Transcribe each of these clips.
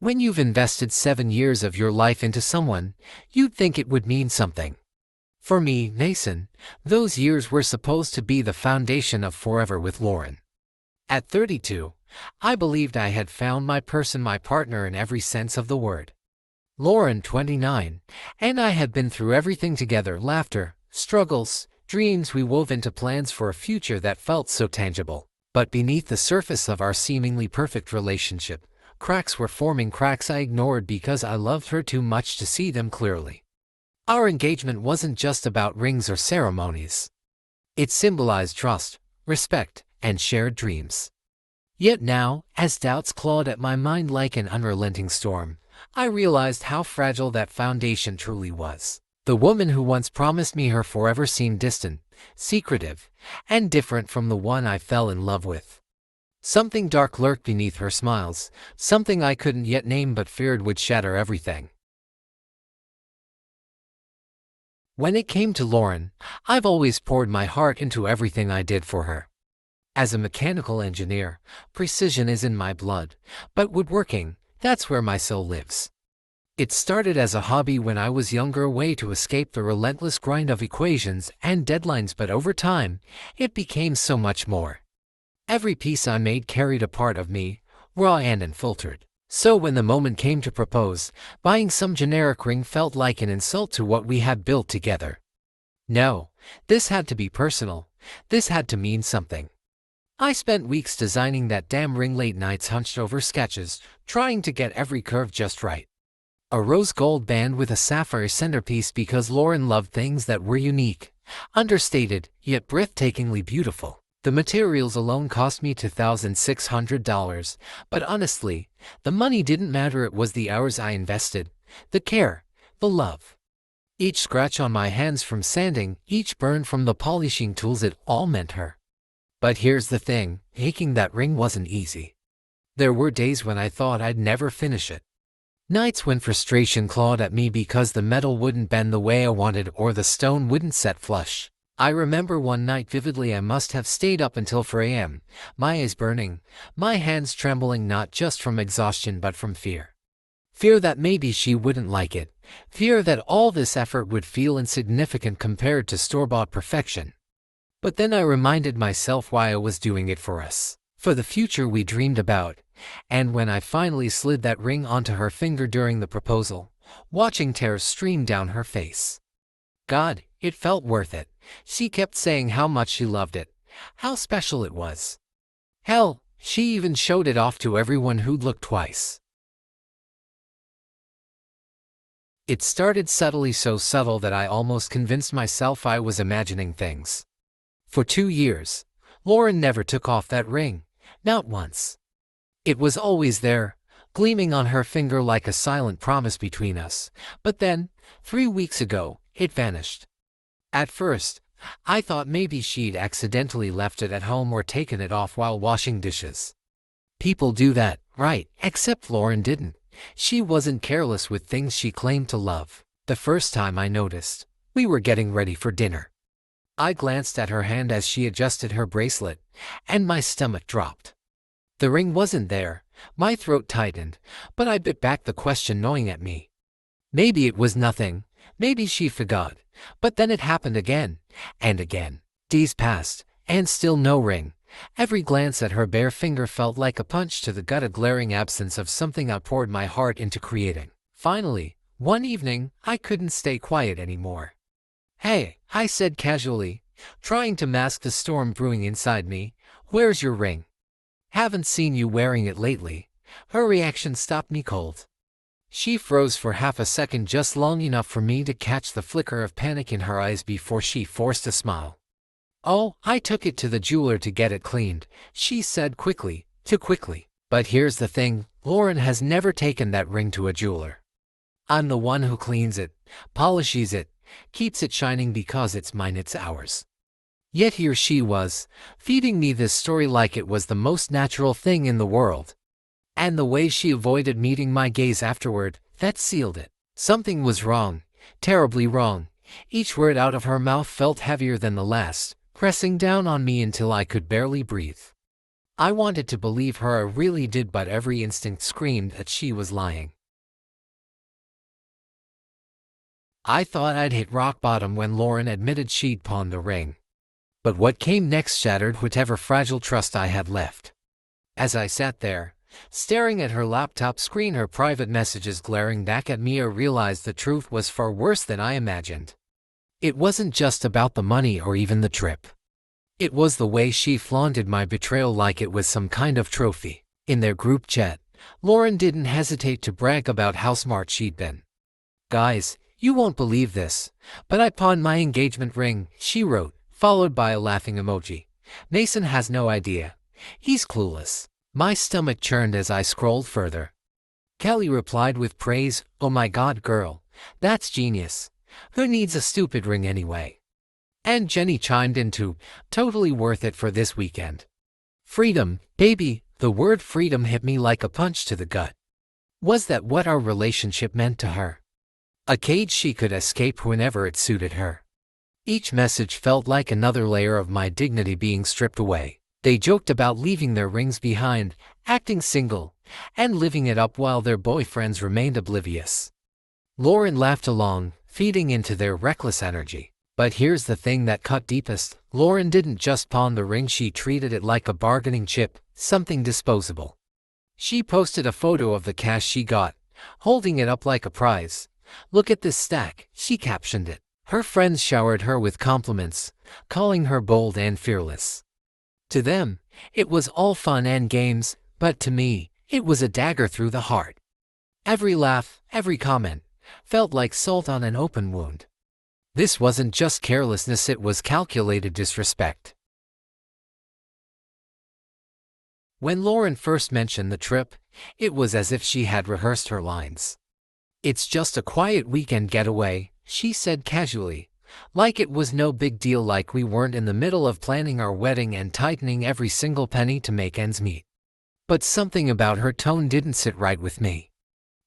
When you've invested 7 years of your life into someone, you'd think it would mean something. For me, Mason, those years were supposed to be the foundation of forever with Lauren. At 32, I believed I had found my person, my partner in every sense of the word. Lauren, 29, and I had been through everything together: laughter, struggles, dreams we wove into plans for a future that felt so tangible. But beneath the surface of our seemingly perfect relationship, cracks were forming, cracks I ignored because I loved her too much to see them clearly. Our engagement wasn't just about rings or ceremonies. It symbolized trust, respect, and shared dreams. Yet now, as doubts clawed at my mind like an unrelenting storm, I realized how fragile that foundation truly was. The woman who once promised me her forever seemed distant, secretive, and different from the one I fell in love with. Something dark lurked beneath her smiles, something I couldn't yet name but feared would shatter everything. When it came to Lauren, I've always poured my heart into everything I did for her. As a mechanical engineer, precision is in my blood, but woodworking, that's where my soul lives. It started as a hobby when I was younger, a way to escape the relentless grind of equations and deadlines, but over time, it became so much more. Every piece I made carried a part of me, raw and unfiltered. So when the moment came to propose, buying some generic ring felt like an insult to what we had built together. No, this had to be personal. This had to mean something. I spent weeks designing that damn ring, late nights hunched over sketches, trying to get every curve just right. A rose gold band with a sapphire centerpiece because Lauren loved things that were unique, understated, yet breathtakingly beautiful. The materials alone cost me $2,600, but honestly, the money didn't matter. It was the hours I invested, the care, the love. Each scratch on my hands from sanding, each burn from the polishing tools, it all meant her. But here's the thing, making that ring wasn't easy. There were days when I thought I'd never finish it. Nights when frustration clawed at me because the metal wouldn't bend the way I wanted or the stone wouldn't set flush. I remember one night vividly. I must have stayed up until 4 a.m., my eyes burning, my hands trembling, not just from exhaustion but from fear. Fear that maybe she wouldn't like it, fear that all this effort would feel insignificant compared to store-bought perfection. But then I reminded myself why I was doing it: for us, for the future we dreamed about. And when I finally slid that ring onto her finger during the proposal, watching tears stream down her face, God, it felt worth it. She kept saying how much she loved it, how special it was. Hell, she even showed it off to everyone who'd look twice. It started subtly, so subtle that I almost convinced myself I was imagining things. For 2 years, Lauren never took off that ring, not once. It was always there, gleaming on her finger like a silent promise between us. But then, 3 weeks ago, it vanished. At first, I thought maybe she'd accidentally left it at home or taken it off while washing dishes. People do that, right? Except Lauren didn't. She wasn't careless with things she claimed to love. The first time I noticed, we were getting ready for dinner. I glanced at her hand as she adjusted her bracelet, and my stomach dropped. The ring wasn't there. My throat tightened, but I bit back the question gnawing at me. Maybe it was nothing. Maybe she forgot. But then it happened again, and again. Days passed, and still no ring. Every glance at her bare finger felt like a punch to the gut, a glaring absence of something I poured my heart into creating. Finally, one evening, I couldn't stay quiet anymore. "Hey," I said casually, trying to mask the storm brewing inside me, "where's your ring? Haven't seen you wearing it lately." Her reaction stopped me cold. She froze for half a second, just long enough for me to catch the flicker of panic in her eyes before she forced a smile. "Oh, I took it to the jeweler to get it cleaned," she said quickly, too quickly. But here's the thing, Lauren has never taken that ring to a jeweler. I'm the one who cleans it, polishes it, keeps it shining because it's mine, it's ours. Yet here she was, feeding me this story like it was the most natural thing in the world. And the way she avoided meeting my gaze afterward, that sealed it. Something was wrong, terribly wrong. Each word out of her mouth felt heavier than the last, pressing down on me until I could barely breathe. I wanted to believe her, I really did, but every instinct screamed that she was lying. I thought I'd hit rock bottom when Lauren admitted she'd pawned the ring. But what came next shattered whatever fragile trust I had left. As I sat there, staring at her laptop screen, her private messages glaring back at me, I realized the truth was far worse than I imagined. It wasn't just about the money or even the trip. It was the way she flaunted my betrayal like it was some kind of trophy. In their group chat, Lauren didn't hesitate to brag about how smart she'd been. "Guys, you won't believe this, but I pawned my engagement ring," she wrote, followed by a laughing emoji. "Mason has no idea. He's clueless." My stomach churned as I scrolled further. Kelly replied with praise, "Oh my god, girl, that's genius. Who needs a stupid ring anyway?" And Jenny chimed in too, "Totally worth it for this weekend." Freedom, baby. The word freedom hit me like a punch to the gut. Was that what our relationship meant to her? A cage she could escape whenever it suited her. Each message felt like another layer of my dignity being stripped away. They joked about leaving their rings behind, acting single, and living it up while their boyfriends remained oblivious. Lauren laughed along, feeding into their reckless energy. But here's the thing that cut deepest. Lauren didn't just pawn the ring, she treated it like a bargaining chip, something disposable. She posted a photo of the cash she got, holding it up like a prize. "Look at this stack," she captioned it. Her friends showered her with compliments, calling her bold and fearless. To them, it was all fun and games, but to me, it was a dagger through the heart. Every laugh, every comment, felt like salt on an open wound. This wasn't just carelessness, it was calculated disrespect. When Lauren first mentioned the trip, it was as if she had rehearsed her lines. "It's just a quiet weekend getaway," she said casually, like it was no big deal, like we weren't in the middle of planning our wedding and tightening every single penny to make ends meet. But something about her tone didn't sit right with me.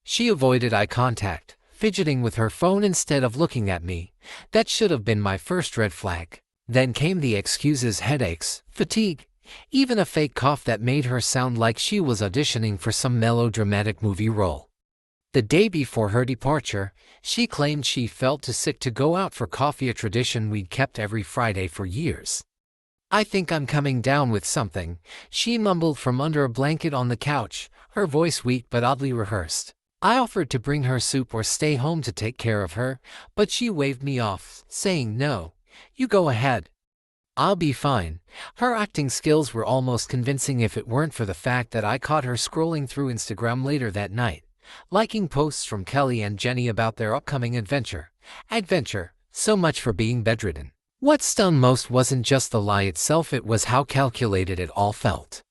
She avoided eye contact, fidgeting with her phone instead of looking at me. That should have been my first red flag. Then came the excuses: headaches, fatigue, even a fake cough that made her sound like she was auditioning for some melodramatic movie role. The day before her departure, she claimed she felt too sick to go out for coffee, a tradition we'd kept every Friday for years. "I think I'm coming down with something," she mumbled from under a blanket on the couch, her voice weak but oddly rehearsed. I offered to bring her soup or stay home to take care of her, but she waved me off, saying, "No, you go ahead. I'll be fine." Her acting skills were almost convincing if it weren't for the fact that I caught her scrolling through Instagram later that night, liking posts from Kelly and Jenny about their upcoming adventure. So much for being bedridden. What stung most wasn't just the lie itself, it was how calculated it all felt.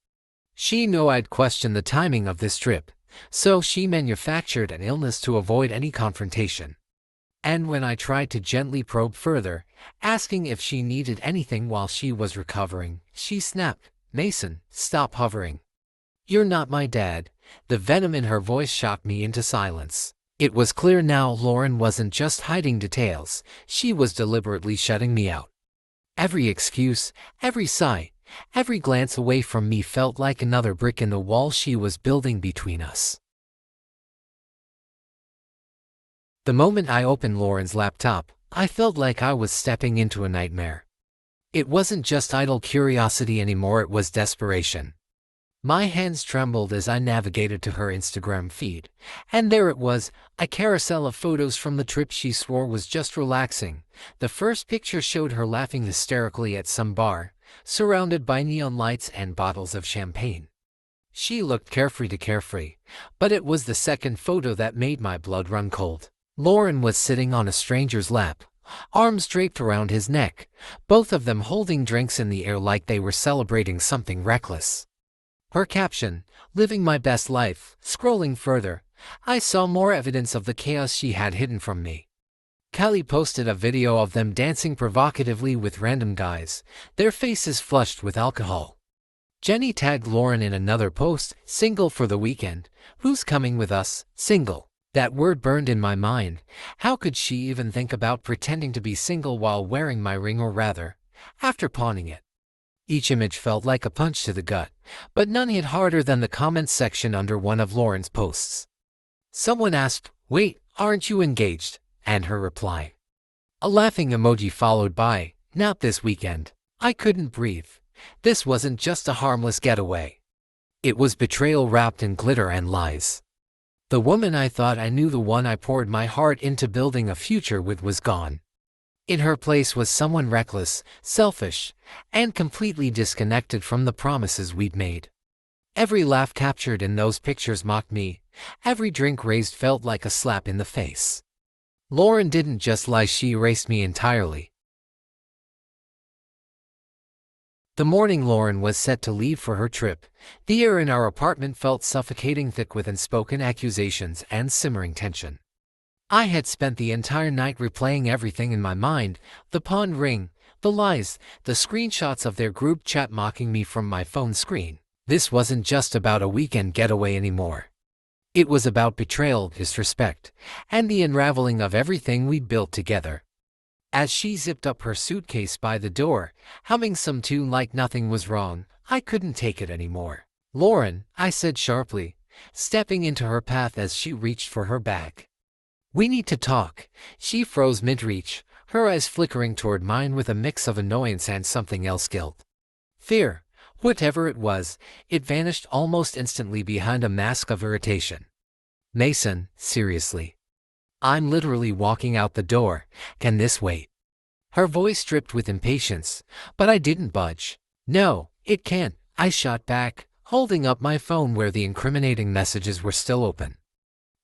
She knew I'd question the timing of this trip, so she manufactured an illness to avoid any confrontation. And when I tried to gently probe further, asking if she needed anything while she was recovering, she snapped, "Mason, stop hovering. You're not my dad." The venom in her voice shocked me into silence. It was clear now Lauren wasn't just hiding details, she was deliberately shutting me out. Every excuse, every sigh, every glance away from me felt like another brick in the wall she was building between us. The moment I opened Lauren's laptop, I felt like I was stepping into a nightmare. It wasn't just idle curiosity anymore, it was desperation. My hands trembled as I navigated to her Instagram feed, and there it was, a carousel of photos from the trip she swore was just relaxing. The first picture showed her laughing hysterically at some bar, surrounded by neon lights and bottles of champagne. She looked carefree, but it was the second photo that made my blood run cold. Lauren was sitting on a stranger's lap, arms draped around his neck, both of them holding drinks in the air like they were celebrating something reckless. Her caption, "Living my best life." Scrolling further, I saw more evidence of the chaos she had hidden from me. Kelly posted a video of them dancing provocatively with random guys, their faces flushed with alcohol. Jenny tagged Lauren in another post, "Single for the weekend. Who's coming with us?" Single. That word burned in my mind. How could she even think about pretending to be single while wearing my ring, or rather, after pawning it? Each image felt like a punch to the gut, but none hit harder than the comments section under one of Lauren's posts. Someone asked, "Wait, aren't you engaged?" And her reply, a laughing emoji followed by, "Not this weekend." I couldn't breathe. This wasn't just a harmless getaway. It was betrayal wrapped in glitter and lies. The woman I thought I knew, the one I poured my heart into building a future with, was gone. In her place was someone reckless, selfish, and completely disconnected from the promises we'd made. Every laugh captured in those pictures mocked me. Every drink raised felt like a slap in the face. Lauren didn't just lie, she erased me entirely. The morning Lauren was set to leave for her trip, the air in our apartment felt suffocating, thick with unspoken accusations and simmering tension. I had spent the entire night replaying everything in my mind: the pawned ring, the lies, the screenshots of their group chat mocking me from my phone screen. This wasn't just about a weekend getaway anymore. It was about betrayal, disrespect, and the unraveling of everything we built together. As she zipped up her suitcase by the door, humming some tune like nothing was wrong, I couldn't take it anymore. "Lauren," I said sharply, stepping into her path as she reached for her bag. "We need to talk." She froze mid-reach, her eyes flickering toward mine with a mix of annoyance and something else, guilt. Fear. Whatever it was, it vanished almost instantly behind a mask of irritation. "Mason, seriously. I'm literally walking out the door. Can this wait?" Her voice dripped with impatience, but I didn't budge. "No, it can't," I shot back, holding up my phone where the incriminating messages were still open.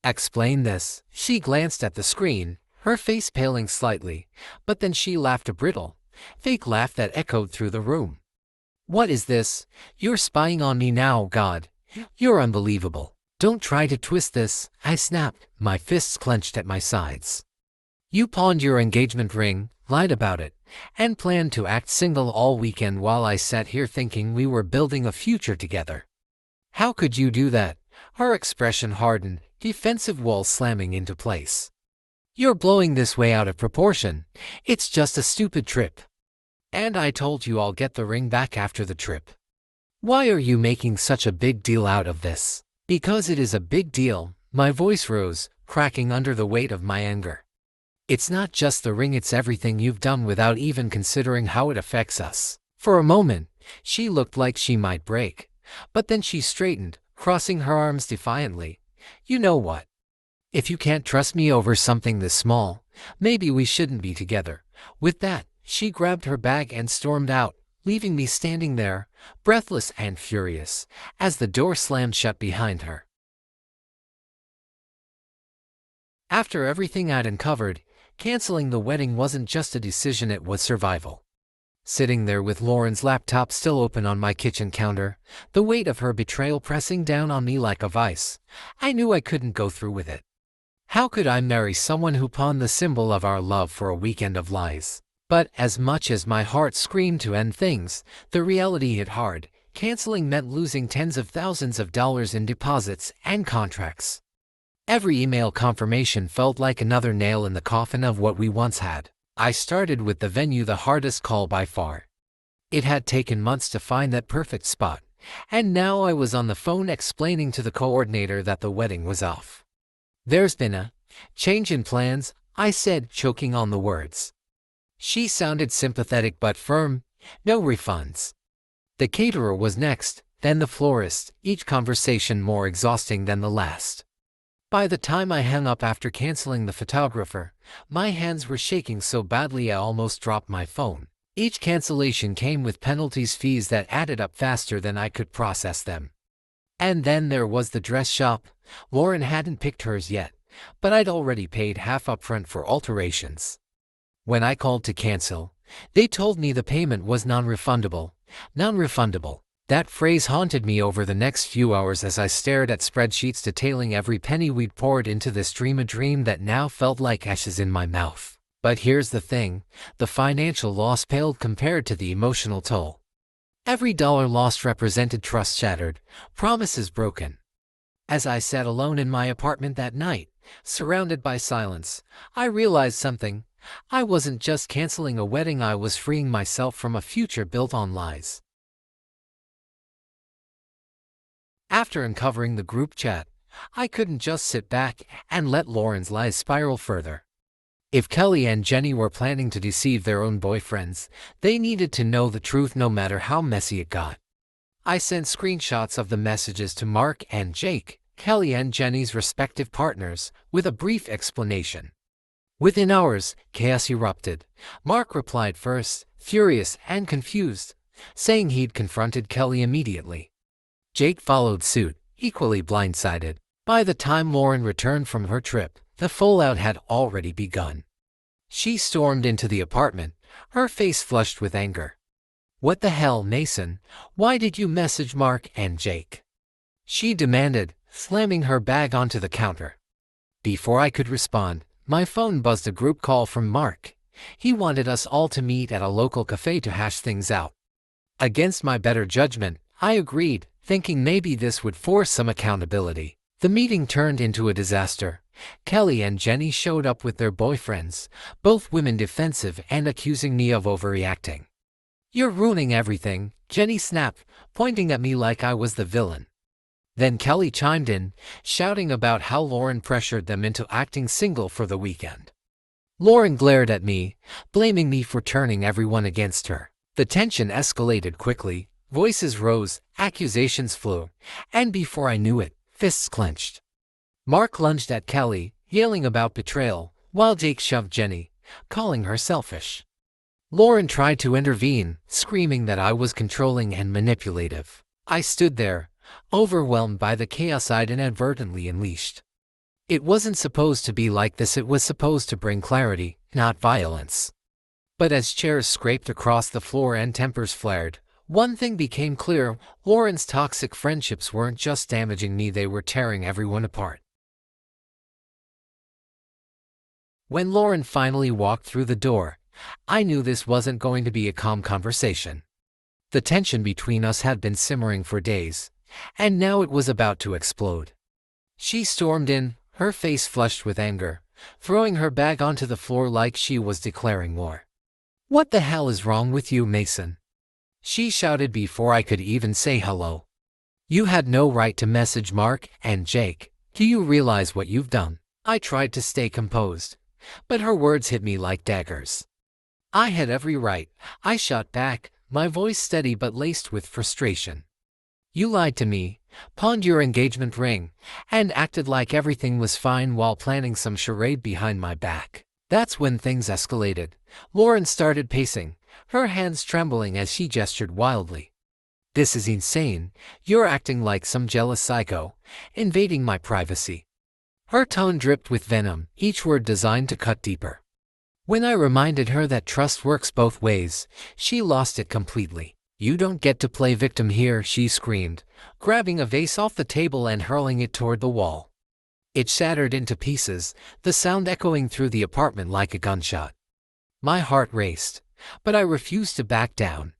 "Explain this." She glanced at the screen, her face paling slightly, but then she laughed, a brittle, fake laugh that echoed through the room. "What is this? You're spying on me now, God. You're unbelievable. Don't try to twist this," I snapped, my fists clenched at my sides. "You pawned your engagement ring, lied about it, and planned to act single all weekend while I sat here thinking we were building a future together. How could you do that?" Her expression hardened, defensive walls slamming into place. "You're blowing this way out of proportion. It's just a stupid trip. And I told you I'll get the ring back after the trip. Why are you making such a big deal out of this?" "Because it is a big deal." My voice rose, cracking under the weight of my anger. "It's not just the ring, it's everything you've done without even considering how it affects us." For a moment, she looked like she might break, but then she straightened, crossing her arms defiantly. "You know what? If you can't trust me over something this small, maybe we shouldn't be together." With that, she grabbed her bag and stormed out, leaving me standing there, breathless and furious, as the door slammed shut behind her. After everything I'd uncovered, canceling the wedding wasn't just a decision, it was survival. Sitting there with Lauren's laptop still open on my kitchen counter, the weight of her betrayal pressing down on me like a vice, I knew I couldn't go through with it. How could I marry someone who pawned the symbol of our love for a weekend of lies? But as much as my heart screamed to end things, the reality hit hard. Canceling meant losing tens of thousands of dollars in deposits and contracts. Every email confirmation felt like another nail in the coffin of what we once had. I started with the venue, the hardest call by far. It had taken months to find that perfect spot, and now I was on the phone explaining to the coordinator that the wedding was off. "There's been a change in plans," I said, choking on the words. She sounded sympathetic but firm. "No refunds." The caterer was next, then the florist, each conversation more exhausting than the last. By the time I hung up after canceling the photographer, my hands were shaking so badly I almost dropped my phone. Each cancellation came with penalties, fees that added up faster than I could process them. And then there was the dress shop. Lauren hadn't picked hers yet, but I'd already paid half upfront for alterations. When I called to cancel, they told me the payment was non-refundable. Non-refundable. That phrase haunted me over the next few hours as I stared at spreadsheets detailing every penny we'd poured into this dream, a dream that now felt like ashes in my mouth. But here's the thing, the financial loss paled compared to the emotional toll. Every dollar lost represented trust shattered, promises broken. As I sat alone in my apartment that night, surrounded by silence, I realized something. I wasn't just canceling a wedding, I was freeing myself from a future built on lies. After uncovering the group chat, I couldn't just sit back and let Lauren's lies spiral further. If Kelly and Jenny were planning to deceive their own boyfriends, they needed to know the truth no matter how messy it got. I sent screenshots of the messages to Mark and Jake, Kelly and Jenny's respective partners, with a brief explanation. Within hours, chaos erupted. Mark replied first, furious and confused, saying he'd confronted Kelly immediately. Jake followed suit, equally blindsided. By the time Lauren returned from her trip, the fallout had already begun. She stormed into the apartment, her face flushed with anger. "What the hell, Mason? Why did you message Mark and Jake?" she demanded, slamming her bag onto the counter. Before I could respond, my phone buzzed a group call from Mark. He wanted us all to meet at a local cafe to hash things out. Against my better judgment, I agreed, thinking maybe this would force some accountability. The meeting turned into a disaster. Kelly and Jenny showed up with their boyfriends, both women defensive and accusing me of overreacting. "You're ruining everything," Jenny snapped, pointing at me like I was the villain. Then Kelly chimed in, shouting about how Lauren pressured them into acting single for the weekend. Lauren glared at me, blaming me for turning everyone against her. The tension escalated quickly, voices rose, accusations flew, and before I knew it, fists clenched. Mark lunged at Kelly, yelling about betrayal, while Jake shoved Jenny, calling her selfish. Lauren tried to intervene, screaming that I was controlling and manipulative. I stood there, overwhelmed by the chaos I'd inadvertently unleashed. It wasn't supposed to be like this. It was supposed to bring clarity, not violence. But as chairs scraped across the floor and tempers flared, one thing became clear: Lauren's toxic friendships weren't just damaging me, they were tearing everyone apart. When Lauren finally walked through the door, I knew this wasn't going to be a calm conversation. The tension between us had been simmering for days, and now it was about to explode. She stormed in, her face flushed with anger, throwing her bag onto the floor like she was declaring war. "What the hell is wrong with you, Mason?" she shouted before I could even say hello. "You had no right to message Mark and Jake. Do you realize what you've done?" I tried to stay composed, but her words hit me like daggers. "I had every right," I shot back, my voice steady but laced with frustration. "You lied to me, pawned your engagement ring, and acted like everything was fine while planning some charade behind my back." That's when things escalated. Lauren started pacing, her hands trembling as she gestured wildly. "This is insane. You're acting like some jealous psycho, invading my privacy." Her tone dripped with venom, each word designed to cut deeper. When I reminded her that trust works both ways, she lost it completely. "You don't get to play victim here," she screamed, grabbing a vase off the table and hurling it toward the wall. It shattered into pieces, the sound echoing through the apartment like a gunshot. My heart raced, but I refused to back down.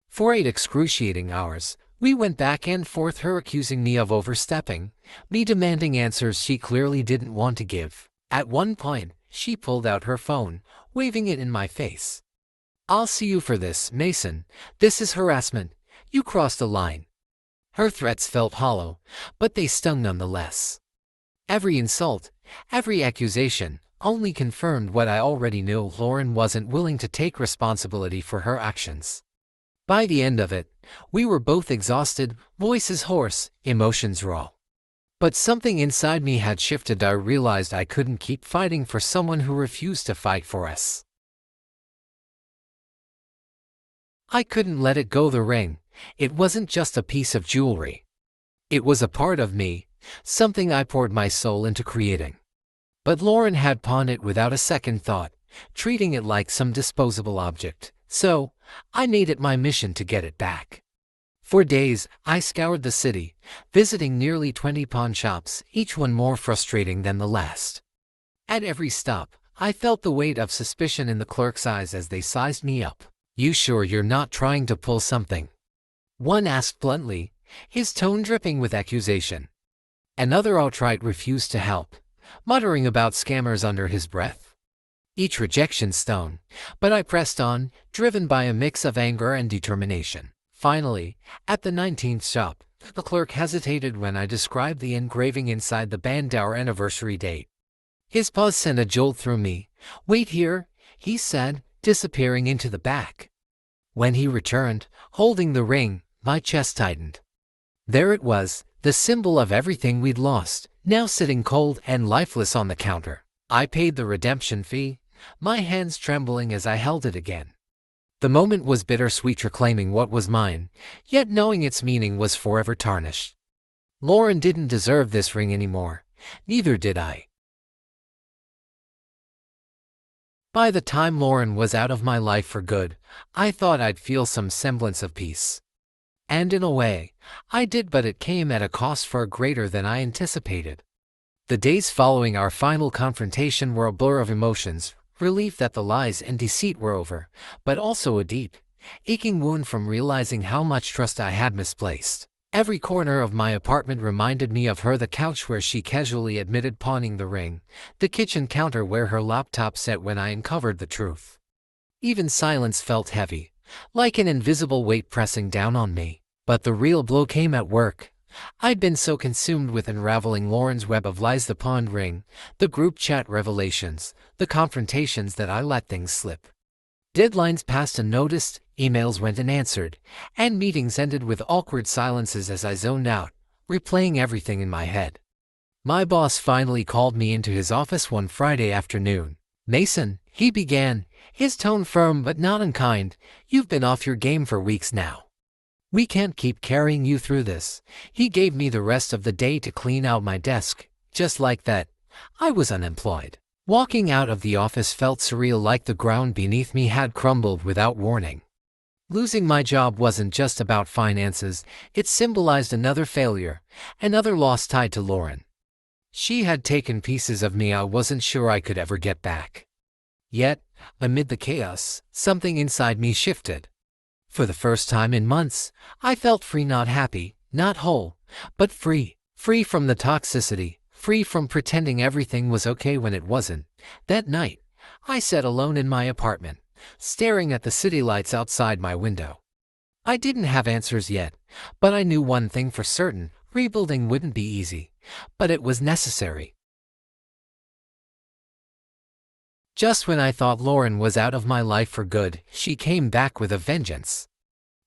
For 8 excruciating hours, we went back and forth, her accusing me of overstepping, me demanding answers she clearly didn't want to give. At one point, she pulled out her phone, waving it in my face. "I'll see you for this, Mason. This is harassment. You crossed a line." Her threats felt hollow, but they stung nonetheless. Every insult, every accusation, only confirmed what I already knew: Lauren wasn't willing to take responsibility for her actions. By the end of it, we were both exhausted, voices hoarse, emotions raw. But something inside me had shifted. I realized I couldn't keep fighting for someone who refused to fight for us. I couldn't let it go. The ring, it wasn't just a piece of jewelry. It was a part of me, something I poured my soul into creating. But Lauren had pawned it without a second thought, treating it like some disposable object. So, I made it my mission to get it back. For days, I scoured the city, visiting nearly 20 pawnshops, each one more frustrating than the last. At every stop, I felt the weight of suspicion in the clerk's eyes as they sized me up. "You sure you're not trying to pull something?" one asked bluntly, his tone dripping with accusation. Another outright refused to help, muttering about scammers under his breath. Each rejection stung, but I pressed on, driven by a mix of anger and determination. Finally, at the 19th shop, The clerk hesitated when I described the engraving inside the band our anniversary date. His pause sent a jolt through me. "Wait here," he said, disappearing into the back. When he returned, holding the ring, my chest tightened. There it was, the symbol of everything we'd lost, now sitting cold and lifeless on the counter. I paid the redemption fee, my hands trembling as I held it again. The moment was bittersweet, reclaiming what was mine, yet knowing its meaning was forever tarnished. Lauren didn't deserve this ring anymore. Neither did I. By the time Lauren was out of my life for good, I thought I'd feel some semblance of peace. And in a way, I did, but it came at a cost far greater than I anticipated. The days following our final confrontation were a blur of emotions, relief that the lies and deceit were over, but also a deep, aching wound from realizing how much trust I had misplaced. Every corner of my apartment reminded me of her: the couch where she casually admitted pawning the ring, the kitchen counter where her laptop sat when I uncovered the truth. Even silence felt heavy, like an invisible weight pressing down on me. But the real blow came at work. I'd been so consumed with unraveling Lauren's web of lies, the pawned ring, the group chat revelations, the confrontations, that I let things slip. Deadlines passed unnoticed, emails went unanswered, and meetings ended with awkward silences as I zoned out, replaying everything in my head. My boss finally called me into his office one Friday afternoon. "Mason," he began, his tone firm but not unkind, "you've been off your game for weeks now. We can't keep carrying you through this." He gave me the rest of the day to clean out my desk. Just like that, I was unemployed. Walking out of the office felt surreal, like the ground beneath me had crumbled without warning. Losing my job wasn't just about finances, it symbolized another failure, another loss tied to Lauren. She had taken pieces of me I wasn't sure I could ever get back. Yet, amid the chaos, something inside me shifted. For the first time in months, I felt free, not happy, not whole, but free. Free from the toxicity, free from pretending everything was okay when it wasn't. That night, I sat alone in my apartment, staring at the city lights outside my window. I didn't have answers yet, but I knew one thing for certain: rebuilding wouldn't be easy, but it was necessary. Just when I thought Lauren was out of my life for good, she came back with a vengeance.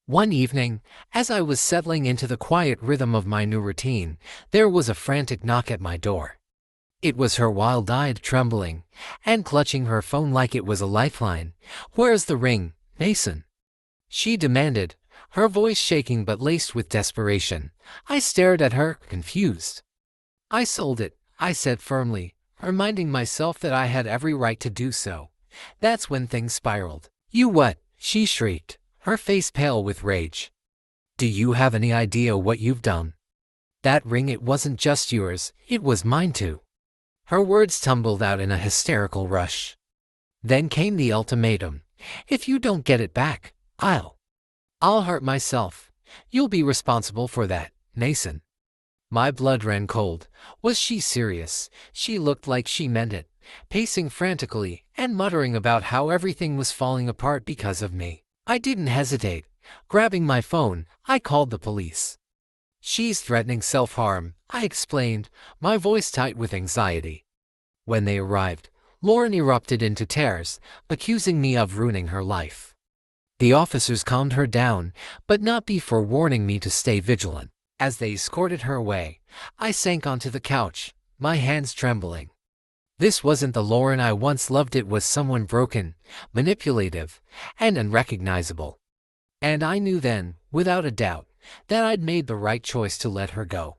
One evening, as I was settling into the quiet rhythm of my new routine, there was a frantic knock at my door. It was her, wild-eyed, trembling, and clutching her phone like it was a lifeline. "Where's the ring, Mason?" she demanded, her voice shaking but laced with desperation. I stared at her, confused. "I sold it," I said firmly, reminding myself that I had every right to do so. That's when things spiraled. "You what?" she shrieked, her face pale with rage. "Do you have any idea what you've done? That ring, it wasn't just yours, it was mine too." Her words tumbled out in a hysterical rush. Then came the ultimatum. "If you don't get it back, I'll hurt myself. You'll be responsible for that, Mason." My blood ran cold. Was she serious? She looked like she meant it, pacing frantically and muttering about how everything was falling apart because of me. I didn't hesitate. Grabbing my phone, I called the police. "She's threatening self-harm," I explained, my voice tight with anxiety. When they arrived, Lauren erupted into tears, accusing me of ruining her life. The officers calmed her down, but not before warning me to stay vigilant. As they escorted her away, I sank onto the couch, my hands trembling. This wasn't the Lauren I once loved. It was someone broken, manipulative, and unrecognizable. And I knew then, without a doubt, that I'd made the right choice to let her go.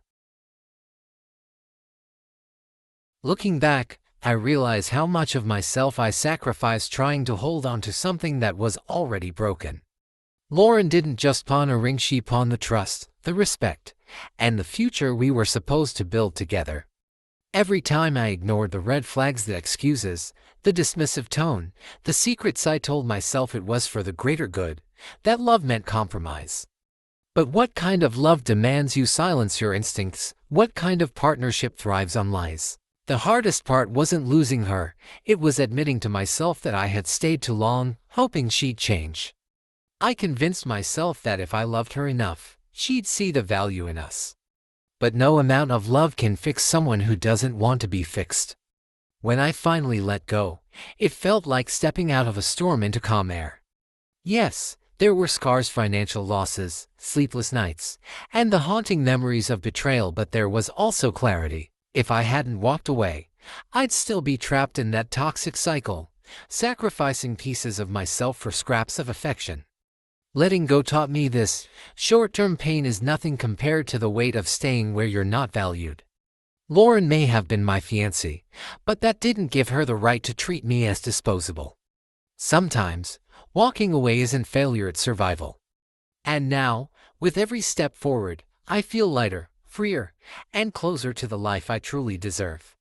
Looking back, I realize how much of myself I sacrificed trying to hold on to something that was already broken. Lauren didn't just pawn a ring, she pawned the trust, the respect, and the future we were supposed to build together. Every time I ignored the red flags, the excuses, the dismissive tone, the secrets, I told myself it was for the greater good, that love meant compromise. But what kind of love demands you silence your instincts? What kind of partnership thrives on lies? The hardest part wasn't losing her, it was admitting to myself that I had stayed too long, hoping she'd change. I convinced myself that if I loved her enough, she'd see the value in us. But no amount of love can fix someone who doesn't want to be fixed. When I finally let go, it felt like stepping out of a storm into calm air. Yes, there were scars, financial losses, sleepless nights, and the haunting memories of betrayal, but there was also clarity. If I hadn't walked away, I'd still be trapped in that toxic cycle, sacrificing pieces of myself for scraps of affection. Letting go taught me this: short-term pain is nothing compared to the weight of staying where you're not valued. Lauren may have been my fiancée, but that didn't give her the right to treat me as disposable. Sometimes, walking away isn't failure, it's survival. And now, with every step forward, I feel lighter, freer, and closer to the life I truly deserve.